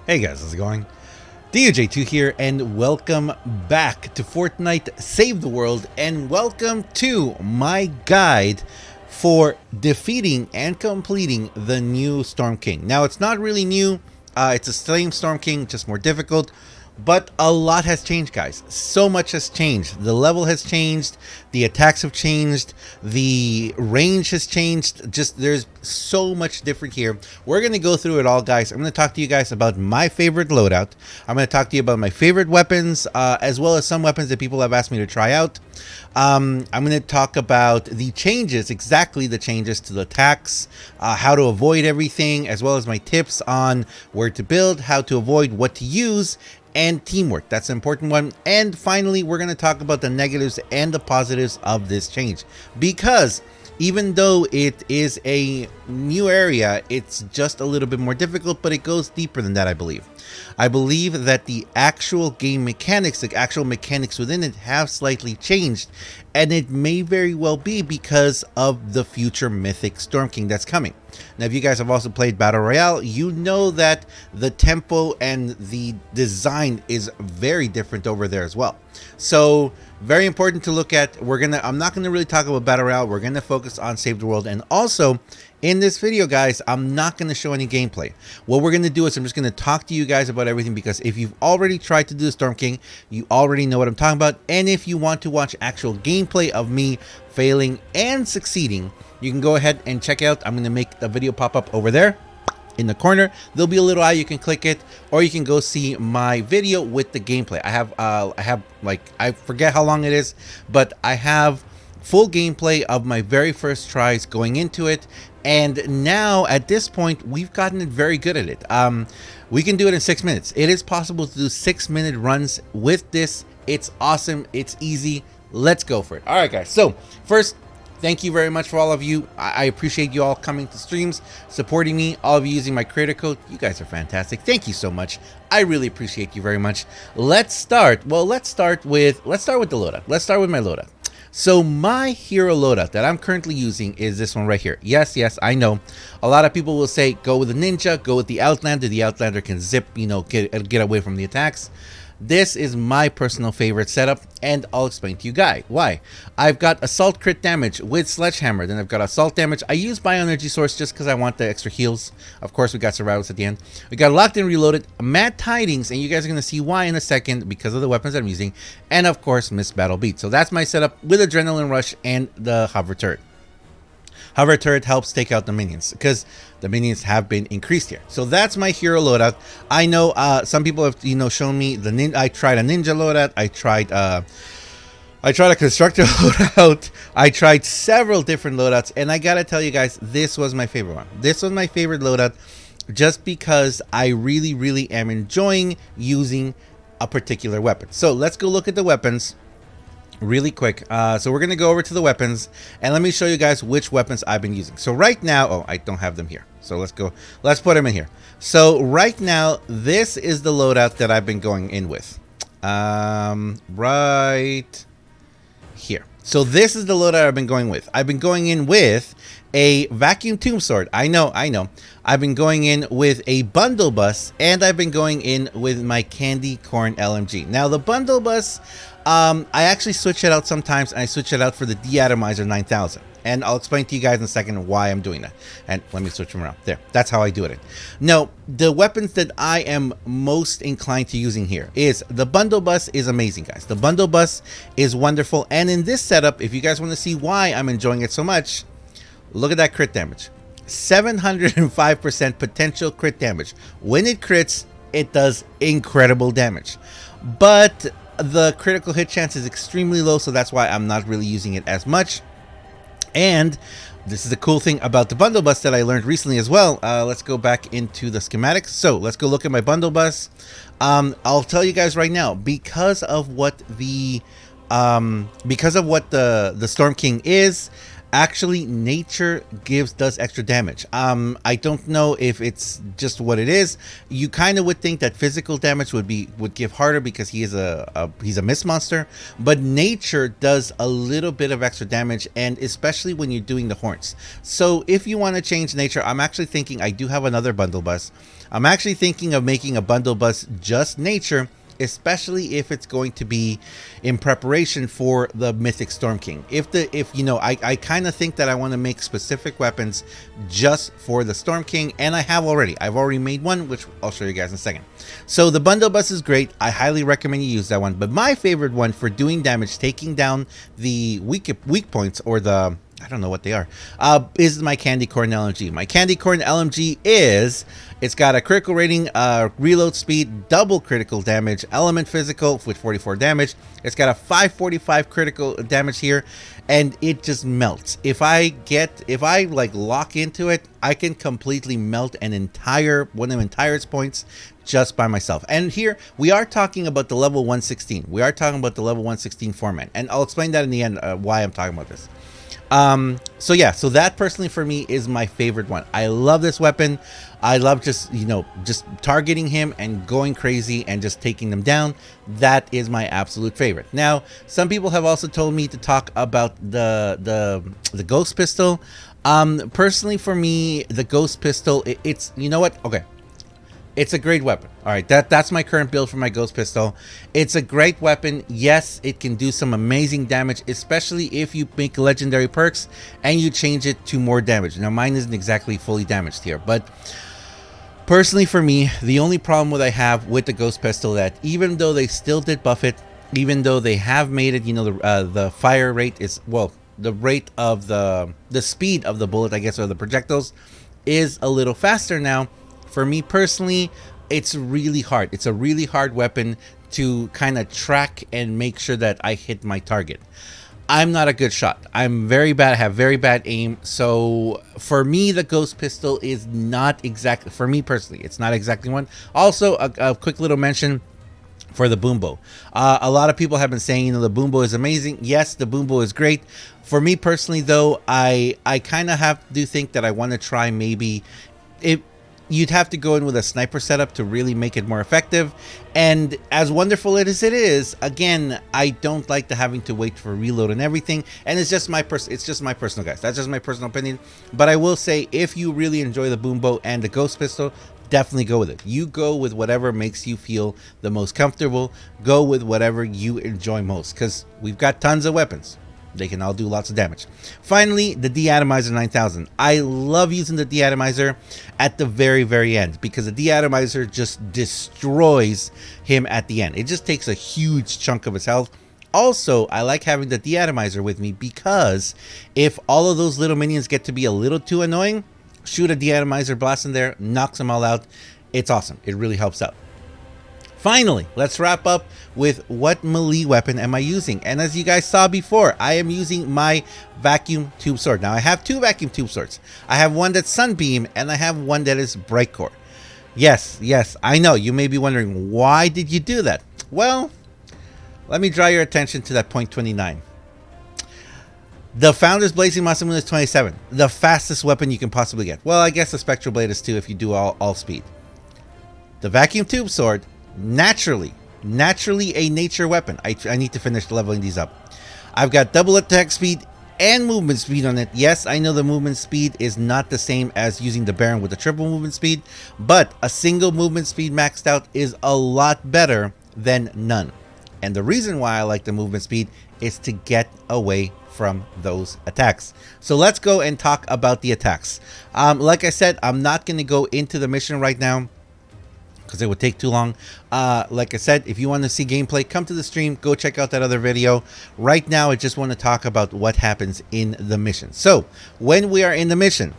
Hey guys, how's it going? DUJ2 here, and welcome back to Fortnite Save the World, and welcome to my guide for defeating and completing the new Storm King. Now, it's not really new, it's the same Storm King, just more difficult, but a lot has changed, guys. So much has changed. The level has changed, the attacks have changed, the range has changed. Just there's so much different here. We're going to go through it all, guys. I'm going to talk to you guys about my favorite loadout. I'm going to talk to you about my favorite weapons, as well as some weapons that people have asked me to try out. I'm going to talk about the changes, exactly the changes to the attacks, how to avoid everything, as well as my tips on where to build, how to avoid, what to use, and teamwork. That's an important one. And finally, we're going to talk about the negatives and the positives of this change, because even though it is a new area, it's just a little bit more difficult, but it goes deeper than that, I believe. I believe that the actual game mechanics, the actual mechanics within it have slightly changed, and it may very well be because of the future mythic Storm King that's coming. Now, if you guys have also played Battle Royale, you know that the tempo and the design is very different over there as well. So very important to look at. I'm not gonna really talk about Battle Royale. We're gonna focus on Save the World, and also in this video, guys, I'm not going to show any gameplay. What we're going to do is I'm just going to talk to you guys about everything, because if you've already tried to do the Storm King, you already know what I'm talking about. And if you want to watch actual gameplay of me failing and succeeding, you can go ahead and check out. I'm going to make the video pop up over there in the corner. There'll be a little eye, you can click it, or you can go see my video with the gameplay. I have like, I forget how long it is, but I have full gameplay of my very first tries going into it. And now at this point, we've gotten it very good at it. We can do it in 6 minutes. It is possible to do 6-minute runs with this. It's awesome. It's easy. Let's go for it. All right, guys. So first, thank you very much for all of you. I appreciate you all coming to streams, supporting me, all of you using my creator code. You guys are fantastic. Thank you so much. I really appreciate you very much. Let's start. Well, let's start with the loadout. Let's start with my loadout. So my hero loadout that I'm currently using is this one right here. Yes, I know. A lot of people will say, go with the ninja, go with the Outlander. The Outlander can zip, get away from the attacks. This is my personal favorite setup, and I'll explain to you guys why. I've got assault crit damage with sledgehammer, then I've got assault damage. I use bioenergy source just because I want the extra heals. Of course, we got survivals at the end. We got locked and reloaded, mad tidings, and you guys are going to see why in a second because of the weapons I'm using, and of course, miss battle beat. So that's my setup with adrenaline rush and the hover turret. Hover turret helps take out the minions because the minions have been increased here. So that's my hero loadout. I know some people have shown me I tried a ninja loadout. I tried a constructor loadout. I tried several different loadouts, and I gotta tell you guys, this was my favorite one. This was my favorite loadout just because I really am enjoying using a particular weapon. So let's go look at the weapons really quick. So we're gonna go over to the weapons, and let me show you guys which weapons I've been using. So right now, I don't have them here, so let's put them in here. So right now, this is the loadout that I've been going in with, right here. So this is the loadout I've been going with. I've been going in with a vacuum tomb sword. I know. I've been going in with a bundle bus, and I've been going in with my candy corn LMG. Now the bundle bus, I actually switch it out sometimes, and I switch it out for the de-atomizer 9000. And I'll explain to you guys in a second why I'm doing that. And let me switch them around. There, that's how I do it. Now, the weapons that I am most inclined to using here is the bundle bus is amazing, guys. The bundle bus is wonderful. And in this setup, if you guys want to see why I'm enjoying it so much, look at that crit damage. 705% potential crit damage. When it crits, it does incredible damage. But the critical hit chance is extremely low, so that's why I'm not really using it as much. And this is the cool thing about the bundle bus that I learned recently as well. Let's go back into the schematics. So let's go look at my bundle bus. I'll tell you guys right now, because of what the Storm King is, actually nature does extra damage. I don't know if it's just what it is. You kind of would think that physical damage would give harder because he's a mist monster, but nature does a little bit of extra damage, and especially when you're doing the horns. So if you want to change nature, I'm actually thinking I do have another bundle bus. I'm actually thinking of making a bundle bus just nature, especially if it's going to be in preparation for the Mythic Storm King. If you know, I kind of think that I want to make specific weapons just for the Storm King, and I've already made one, which I'll show you guys in a second. So the bundle bus is great. I highly recommend you use that one. But my favorite one for doing damage, taking down the weak points, or the, I don't know what they are, is my Candy Corn LMG. My Candy Corn LMG it's got a critical rating, reload speed, double critical damage, element physical with 44 damage. It's got a 545 critical damage here, and it just melts. If I like lock into it, I can completely melt one of its points just by myself. And here we are talking about the level 116. We are talking about the level 116 format, and I'll explain that in the end why I'm talking about this. So yeah, so that personally for me is my favorite one. I love this weapon. I love just targeting him and going crazy and just taking them down. That is my absolute favorite. Now, some people have also told me to talk about the Ghost Pistol. Personally for me, the Ghost Pistol, it's, you know what? Okay. It's a great weapon. All right, that's my current build for my Ghost Pistol. It's a great weapon. Yes, it can do some amazing damage, especially if you make legendary perks and you change it to more damage. Now, mine isn't exactly fully damaged here, but personally for me, the only problem I have with the Ghost Pistol, that even though they still did buff it, even though they have made it, you know, the fire rate is, well, the rate of the speed of the bullet, I guess, or the projectiles is a little faster now. For me personally, it's really hard. It's a really hard weapon to kind of track and make sure that I hit my target. I'm not a good shot. I'm very bad. I have very bad aim. So for me, the Ghost Pistol is not exactly, for me personally, it's not exactly one. Also, a quick little mention for the Boombo. A lot of people have been saying, you know, the Boombo is amazing. Yes, the Boombo is great. For me personally, though, I kind of do think that I want to try maybe you'd have to go in with a sniper setup to really make it more effective. And as wonderful as it is, again, I don't like the having to wait for reload and everything. And it's just my personal, guys. That's just my personal opinion. But I will say, if you really enjoy the Boombo and the Ghost Pistol, definitely go with it. You go with whatever makes you feel the most comfortable. Go with whatever you enjoy most, because we've got tons of weapons. They can all do lots of damage. Finally, the De-Atomizer 9000. I love using the De-Atomizer at the very, very end, because the De-Atomizer just destroys him at the end. It just takes a huge chunk of his health. Also, I like having the De-Atomizer with me, because if all of those little minions get to be a little too annoying, shoot a De-Atomizer blast in there, knocks them all out. It's awesome. It really helps out. Finally, let's wrap up with what melee weapon am I using. And as you guys saw before, I am using my vacuum tube sword. Now, I have two vacuum tube swords. I have one that's Sunbeam, and I have one that is Bright Core. Yes, I know. You may be wondering, why did you do that? Well, let me draw your attention to that point 29. The Founder's Blazing Masamune is 27. The fastest weapon you can possibly get. Well, I guess the Spectral Blade is 2 if you do all speed. The vacuum tube sword, naturally a nature weapon. I need to finish leveling these up. I've got double attack speed and movement speed on it. Yes, I know the movement speed is not the same as using the Baron with the triple movement speed, but a single movement speed maxed out is a lot better than none. And the reason why I like the movement speed is to get away from those attacks. So let's go and talk about the attacks. Like I said, I'm not going to go into the mission right now, because it would take too long. Like I said, if you want to see gameplay, come to the stream, go check out that other video. Right now, I just want to talk about what happens in the mission. So when we are in the mission,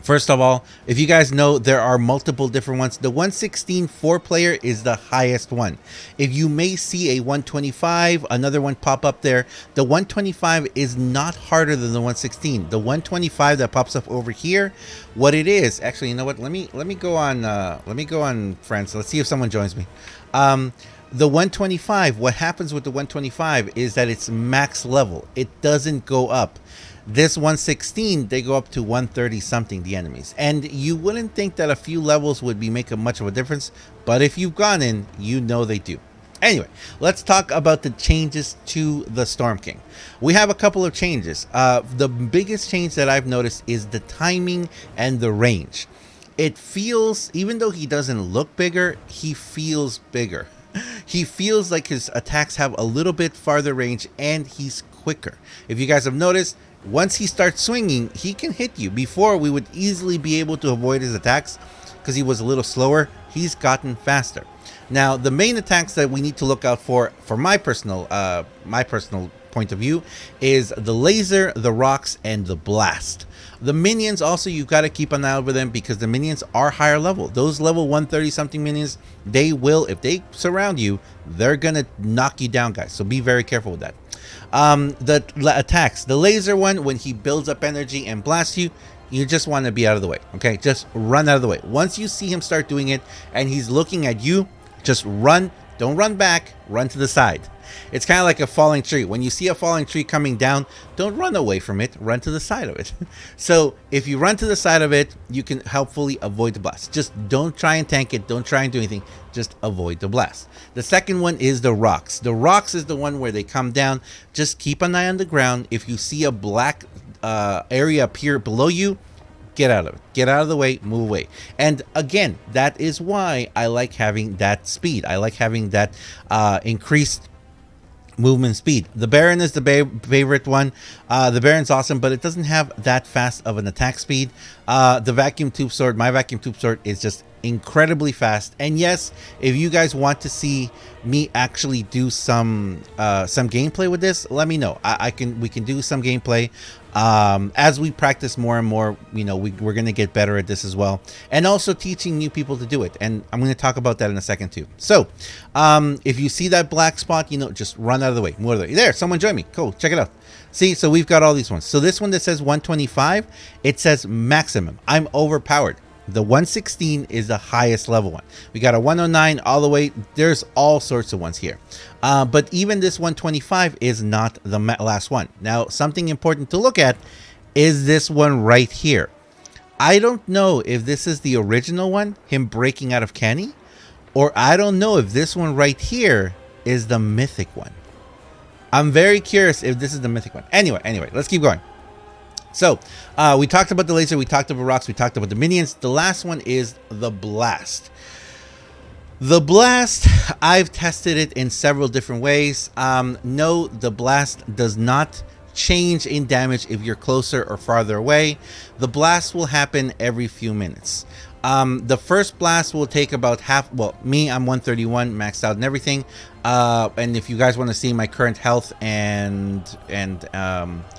first of all, if you guys know, there are multiple different ones. The 116 4-player is the highest one. If you may see a 125, another one pop up there, the 125 is not harder than the 116. The 125 that pops up over here, what it is, actually, you know what? Let me go on friends. Let's see if someone joins me. The 125, what happens with the 125 is that it's max level. It doesn't go up. This 116, they go up to 130 something, the enemies. And you wouldn't think that a few levels would be making much of a difference, but if you've gone in, you know they do. Anyway, let's talk about the changes to the Storm King. We have a couple of changes. The biggest change that I've noticed is the timing and the range. it feels, even though he doesn't look bigger, he feels bigger. He feels like his attacks have a little bit farther range, and he's quicker. If you guys have noticed, once he starts swinging, he can hit you. Before, we would easily be able to avoid his attacks because he was a little slower. He's gotten faster. Now, the main attacks that we need to look out for my personal point of view, is the laser, the rocks, and the blast. The minions also, you've got to keep an eye over them because the minions are higher level. Those level 130 something minions, they will, if they surround you, they're gonna knock you down, guys. So be very careful with that. The attacks, the laser one, when he builds up energy and blasts you, you just want to be out of the way. Okay, just run out of the way. Once you see him start doing it and he's looking at you, just run. Don't run back, run to the side. It's kind of like a falling tree. When you see a falling tree coming down, don't run away from it, run to the side of it. So if you run to the side of it, you can helpfully avoid the blast. Just don't try and tank it, don't try and do anything, just avoid the blast. The second one is the rocks. The rocks is the one where they come down. Just keep an eye on the ground. If you see a black area appear below you, get out of it. Get out of the way, move away. And again, that is why I like having that speed. I like having that increased movement speed. The Baron is the favorite one. The Baron's awesome, but it doesn't have that fast of an attack speed. The vacuum tube sword, my vacuum tube sword, is just incredibly fast. And yes, if you guys want to see me actually do some gameplay with this, let me know. We can do some gameplay as we practice more and more. You know, we're gonna get better at this as well, and also teaching new people to do it. And I'm going to talk about that in a second too. So if you see that black spot, you know, just run out of the way, move out of the way. There, someone join me. Cool, check it out. See, so we've got all these ones. So this one that says 125, it says maximum. I'm overpowered. The 116 is the highest level one. We got a 109 all the way. There's all sorts of ones here. But even this 125 is not the last one. Now, something important to look at is this one right here. I don't know if this is the original one, him breaking out of Kenny, or I don't know if this one right here is the mythic one. I'm very curious if this is the mythic one. Anyway, let's keep going. So we talked about the laser, we talked about rocks, we talked about the minions. The last one is the blast. The blast, I've tested it in several different ways. No, the blast does not change in damage if you're closer or farther away. The blast will happen every few minutes. The first blast will take about half. Well, me, I'm 131 maxed out and everything. And if you guys want to see my current health and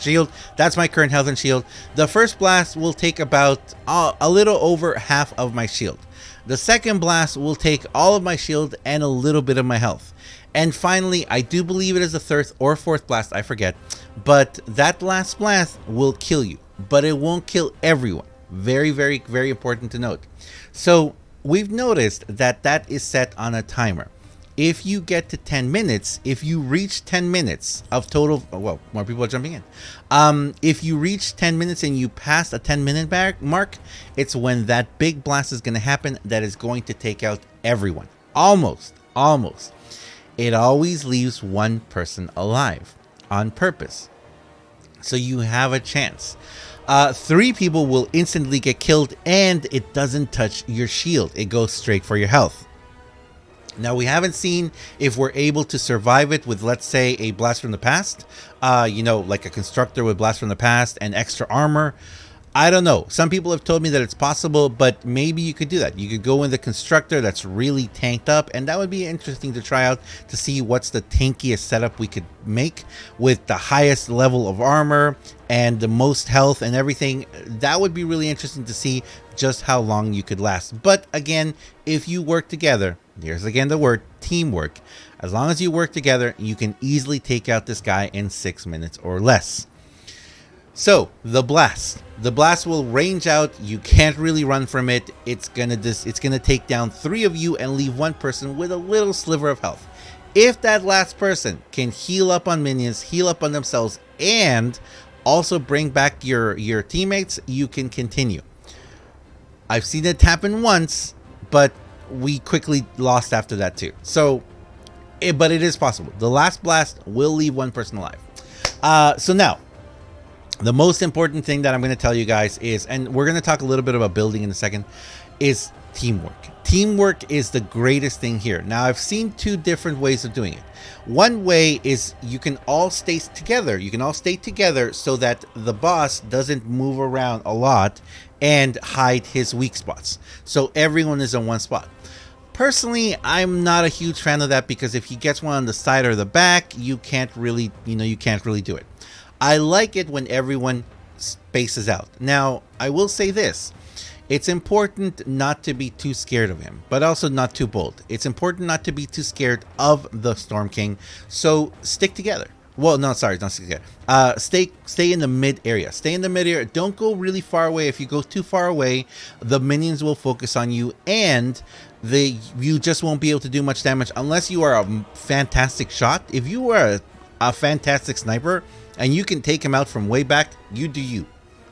shield, that's my current health and shield. The first blast will take about a little over half of my shield. The second blast will take all of my shield and a little bit of my health. And finally, I do believe it is the third or fourth blast, I forget. But that last blast will kill you, but it won't kill everyone. Very, very, very important to note. So we've noticed that that is set on a timer. If you get to 10 minutes, if you reach 10 minutes of total, well, more people are jumping in. If you reach 10 minutes and you pass a 10-minute mark, it's when that big blast is going to happen that is going to take out everyone. Almost. It always leaves one person alive on purpose. So you have a chance. 3 people will instantly get killed, and it doesn't touch your shield. It goes straight for your health. Now, we haven't seen if we're able to survive it with, let's say, a blast from the past. You know, like a constructor with blast from the past and extra armor. I don't know. Some people have told me that it's possible, but maybe you could do that. You could go in the constructor that's really tanked up, and that would be interesting to try out to see what's the tankiest setup we could make with the highest level of armor and the most health and everything. That would be really interesting to see just how long you could last. But again, if you work together, here's again the word teamwork. As long as you work together, you can easily take out this guy in 6 minutes or less. So the blast will range out. You can't really run from it. It's gonna take down 3 of you and leave 1 person with a little sliver of health. If that last person can heal up on minions, heal up on themselves, and also bring back your teammates, you can continue. I've seen it happen once, but we quickly lost after that too. So, but it is possible. The last blast will leave 1 person alive. So now, The most important thing that I'm going to tell you guys is, and we're going to talk a little bit about building in a second, is teamwork. Teamwork is the greatest thing here. Now, I've seen two different ways of doing it. One way is you can all stay together. You can all stay together so that the boss doesn't move around a lot and hide his weak spots. So everyone is in one spot. Personally, I'm not a huge fan of that because if he gets one on the side or the back, you can't really do it. I like it when everyone spaces out. Now, I will say this. It's important not to be too scared of him, but also not too bold. It's important not to be too scared of the Storm King, so stick together. Well, no, sorry, not stick together. Stay in the mid area. Stay in the mid area. Don't go really far away. If you go too far away, the minions will focus on you, and you just won't be able to do much damage unless you are a fantastic shot. If you are a fantastic sniper, and you can take him out from way back, you do you.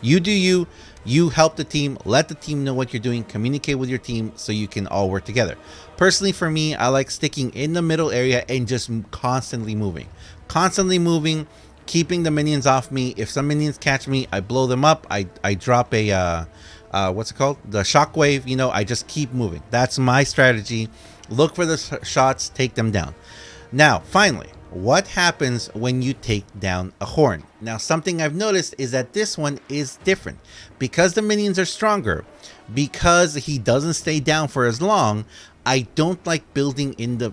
You do you. You help the team. Let the team know what you're doing. Communicate with your team so you can all work together. Personally, for me, I like sticking in the middle area and just constantly moving. Constantly moving, keeping the minions off me. If some minions catch me, I blow them up. I drop a, what's it called? The shockwave. You know, I just keep moving. That's my strategy. Look for the shots. Take them down. Now, finally, what happens when you take down a horn? Now, something I've noticed is that this one is different. Because the minions are stronger, because he doesn't stay down for as long, I don't like building in the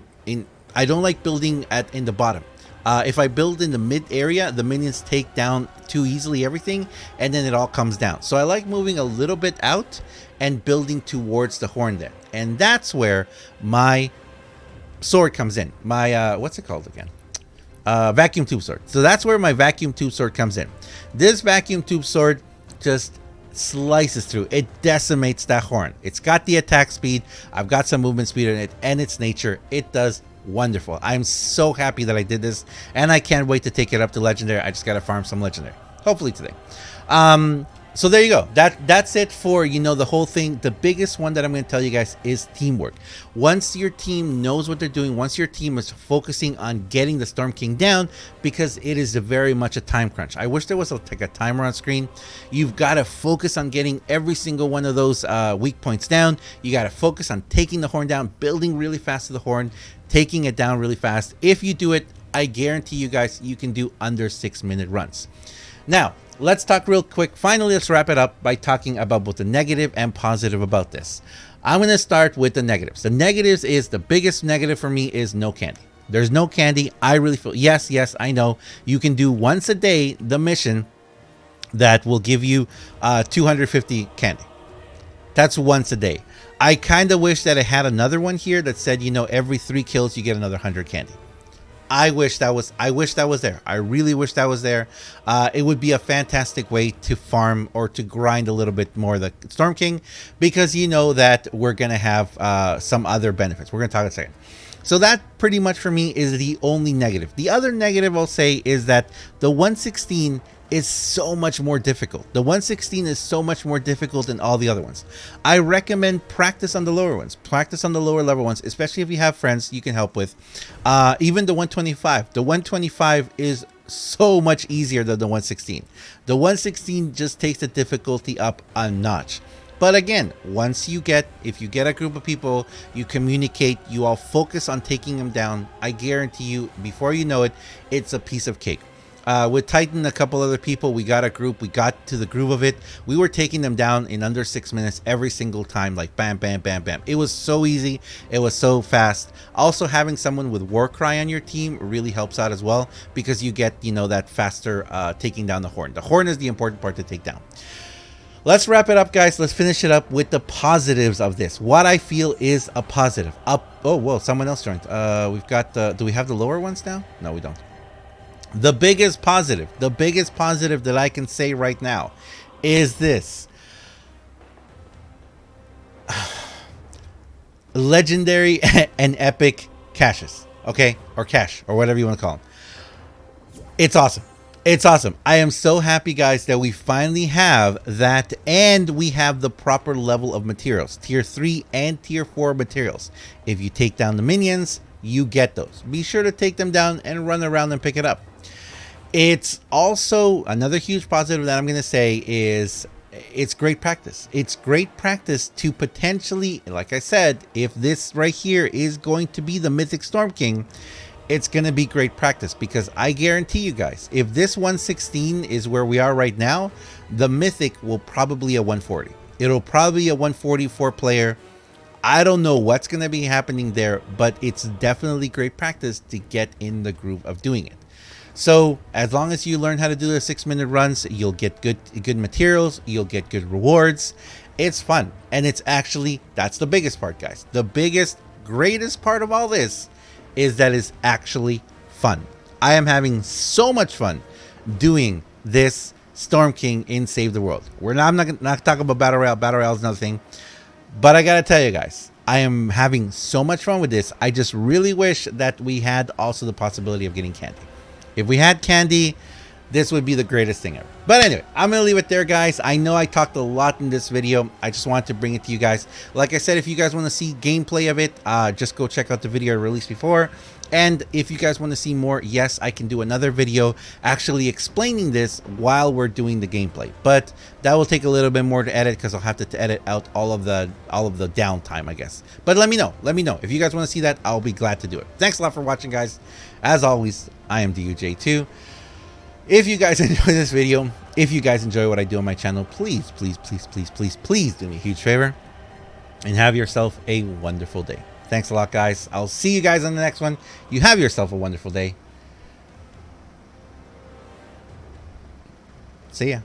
bottom. If I build in the mid area, the minions take down too easily everything, and then it all comes down. So I like moving a little bit out and building towards the horn there. And that's where my sword comes in. My, what's it called again? Vacuum tube sword. So that's where my vacuum tube sword comes in. This vacuum tube sword just slices through. It decimates that horn. It's got the attack speed. I've got some movement speed in it, and its nature. It does wonderful. I'm so happy that I did this, and I can't wait to take it up to legendary. I just gotta farm some legendary, hopefully today. So there you go. That's it for, the whole thing. The biggest one that I'm going to tell you guys is teamwork. Once your team knows what they're doing, once your team is focusing on getting the Storm King down, because it is very much a time crunch. I wish there was a timer on screen. You've got to focus on getting every single one of those weak points down. You got to focus on taking the horn down, building really fast to the horn, taking it down really fast. If you do it, I guarantee you guys, you can do under 6-minute runs. Now, let's talk real quick. Finally, let's wrap it up by talking about both the negative and positive about this. I'm going to start with the negatives. The negatives is, the biggest negative for me is no candy. There's no candy. I really feel, yes, I know. You can do once a day the mission that will give you 250 candy. That's once a day. I kind of wish that I had another one here that said, every 3 kills you get another 100 candy. I wish that was there. I really wish that was there. It would be a fantastic way to farm or to grind a little bit more the Storm King, because that we're going to have some other benefits. We're going to talk in a second. So that pretty much for me is the only negative. The other negative I'll say is that the 116 is so much more difficult. The 116 is so much more difficult than all the other ones. I recommend practice on the lower ones. Practice on the lower level ones, especially if you have friends you can help with. Even the 125. The 125 is so much easier than the 116. The 116 just takes the difficulty up a notch. But again, if you get a group of people, you communicate, you all focus on taking them down, I guarantee you, before you know it, it's a piece of cake. With Titan, a couple other people, we got a group, we got to the groove of it. We were taking them down in under 6 minutes every single time, like bam, bam, bam, bam. It was so easy. It was so fast. Also, having someone with Warcry on your team really helps out as well, because you get, that faster taking down the horn. The horn is the important part to take down. Let's wrap it up, guys. Let's finish it up with the positives of this. What I feel is a positive. Oh, whoa, someone else joined. We've got do we have the lower ones now? No, we don't. The biggest positive that I can say right now is this. Legendary and epic caches, okay? Or cash, or whatever you want to call them. It's awesome. It's awesome. I am so happy, guys, that we finally have that, and we have the proper level of materials. Tier 3 and Tier 4 materials. If you take down the minions, you get those. Be sure to take them down and run around and pick it up. It's also another huge positive that I'm going to say is it's great practice. It's great practice to potentially, like I said, if this right here is going to be the Mythic Storm King, it's going to be great practice, because I guarantee you guys, if this 116 is where we are right now, the Mythic will probably a 140. It'll probably a 144 player. I don't know what's going to be happening there, but it's definitely great practice to get in the groove of doing it. So as long as you learn how to do the 6-minute runs, you'll get good materials, you'll get good rewards. It's fun, and it's actually, that's the biggest part, guys. The biggest, greatest part of all this is that it's actually fun. I am having so much fun doing this Storm King in Save the World. I'm not talking about Battle Royale. Battle Royale is another thing. But I gotta tell you guys, I am having so much fun with this. I just really wish that we had also the possibility of getting candy. If we had candy, this would be the greatest thing ever. But anyway, I'm going to leave it there, guys. I know I talked a lot in this video. I just wanted to bring it to you guys. Like I said, if you guys want to see gameplay of it, just go check out the video I released before. And if you guys want to see more, yes, I can do another video actually explaining this while we're doing the gameplay. But that will take a little bit more to edit, because I'll have to edit out all of the downtime, I guess. But let me know. Let me know. If you guys want to see that, I'll be glad to do it. Thanks a lot for watching, guys. As always, I am DUJ2. If you guys enjoy this video, if you guys enjoy what I do on my channel, please do me a huge favor and have yourself a wonderful day. Thanks a lot, guys. I'll see you guys on the next one. You have yourself a wonderful day. See ya.